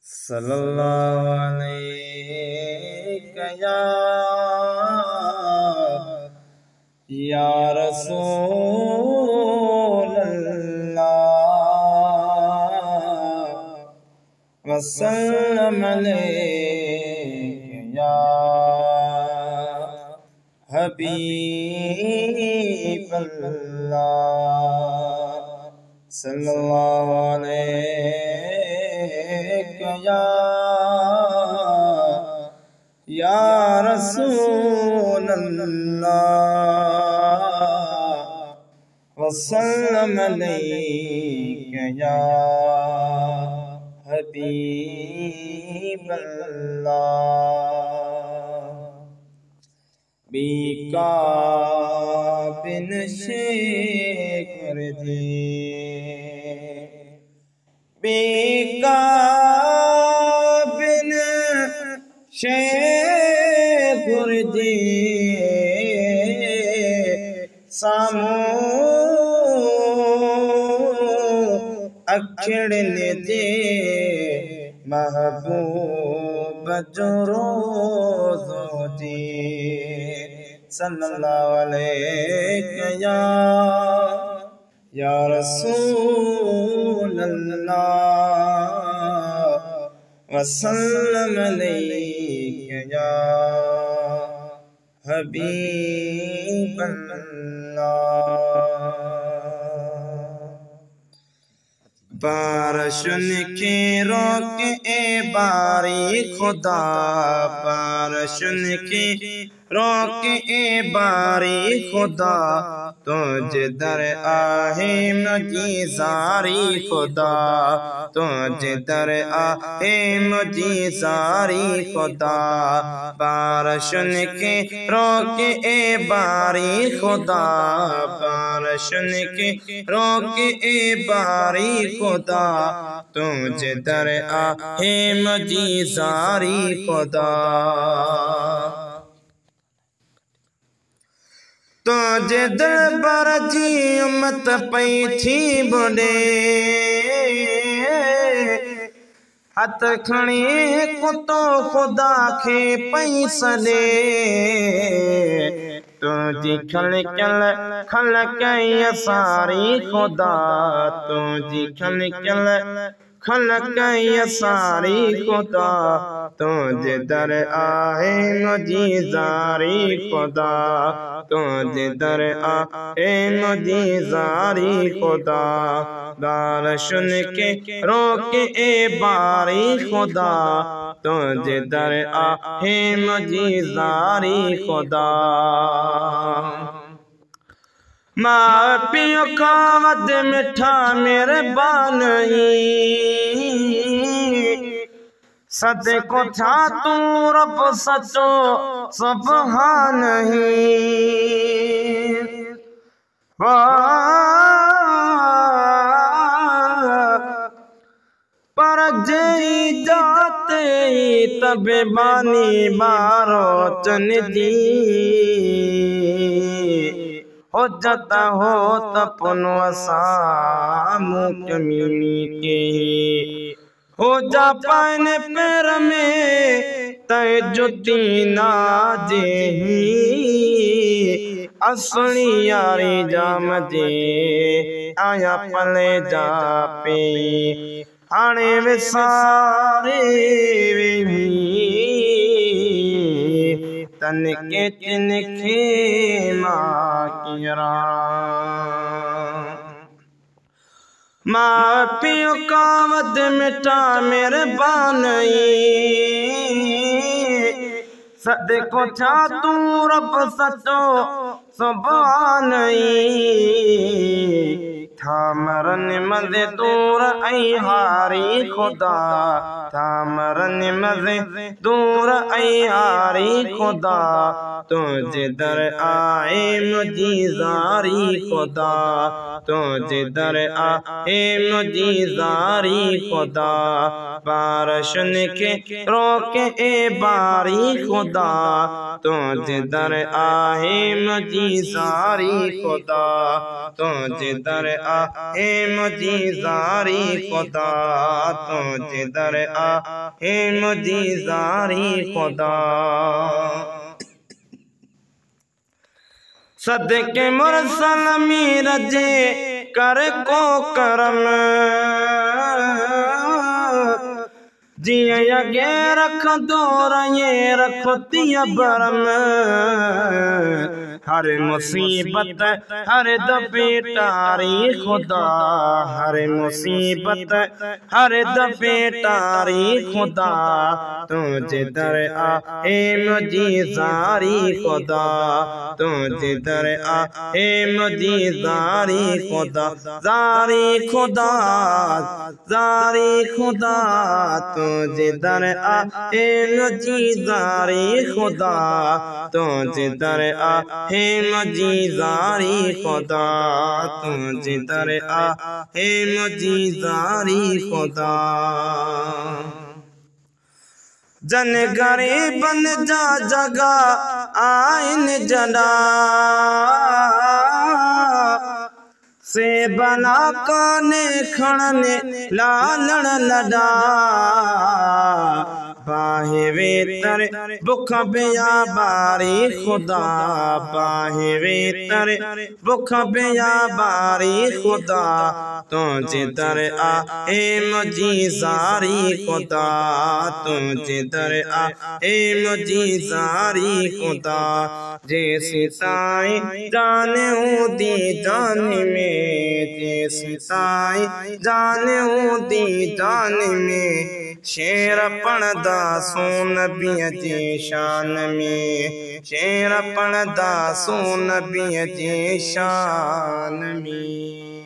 सल्लल्लाहु अलैहि या रसूल अल्लाह वसल्लम अलैहि या हबीब अल्लाह सल्लल्लाहु अलैहि या रसूल अल्लाह वसल्लम अलैहि या हबीब अल्लाह। बीका बिन शेखर जी, बीका बिन शेखर जी सामो अखड़ने दे महबूब जो रोज़ो जी सल्लल्लाहु अलैहि या रसूल अल्लाह वसल्लम अलैहि या हबीब अल्लाह। बारिशन के रोके ए बारी खुदा, बारिशन के रोके ए बारी खुदा, तुझे दर आहे मुझी सारी खुदा, तुझे दर आहे मुझी सारी खुदा। बारिशन के रोके ए बारी खुदा, बारिशन के रोके ए बारी खुदा, तुझे दर आहे मुझी सारी खुदा। तुझे दरबार जी उम्मत पई थी बुडे, हथ खणी कुतो खुदा खे पई सॾे। तुझी खलकल खलकई सारी खुदा, तुझी खलकल खलकई सारी खुदा, तुझे दर आहे मुझी सारी खुदा, तुझे दर आहे मुझी सारी खुदा। बारिशन के रोके ए बारी खुदा, तुझे दर आहे मुझी सारी खुदा। मां पियो का वध मिठा मेहरबान सदको था तू रब सचो सुभान पर जई जाते तबे बानी बारो चन दी हो जाता हो तपनो सामू कमीनी के हो जा पाने पैर में तय जुती ना जे असली यारी जाम जे आया पले जा पे हाणे विसारे तन के तिनखे मां किरा। मां पियो का वध मिठा मेहरबान सदको छा तू रब सचो सुभान थामरन मज़े दूर ऐं हारी खुदा, थामरन मज़े दूर ऐं हारी खुदा, तुझे दर आहे मुझी सारी खुदा, तुझे दर आहे मुझी सारी खुदा। बारिशन के रोके ए बारी खुदा, तुझे दर आहे मुझी सारी खुदा, तुझे दर आ हे मुझी ज़ारी खुदा तुझे दर आ हे मुझी ज़ारी खुदा। सदके मुरसल मीर जे कर को करम जिया यगे रख दौर ये रखतिया बरम हर मुसीबत हर दफे टारी खुदा हर मुसीबत हर दफे टारी खुदा तुझे दर आ हे मुझी ज़ारी खुदा तुझे दर आ हे मुझी ज़ारी खुदा ज़ारी खुदा ज़ारी खुदा तुझे दर आ हे मुझी ज़ारी खुदा तुझे दर आ हे मुझी ज़ारी खुदा तुझे दर आ हे मुझी ज़ारी खुदा। जन गरीबन जा जगा आइन जड़ा से बना काने खड़ने लालण लड़ा बाहे वेतर बुख बिया बारी खुदा बाहे वेतर बुख बिया बारी खुदा तुझे दर आ हे मुझी ज़ारी खुदा तुझे दर आ हे मुझी ज़ारी खुदा। जैसी ताई जाने दी जान में जैसी ताई जाने दी जान में शेर पणदा सोन बिया जे शान में शेर पणदा सोन बिया जे शान में।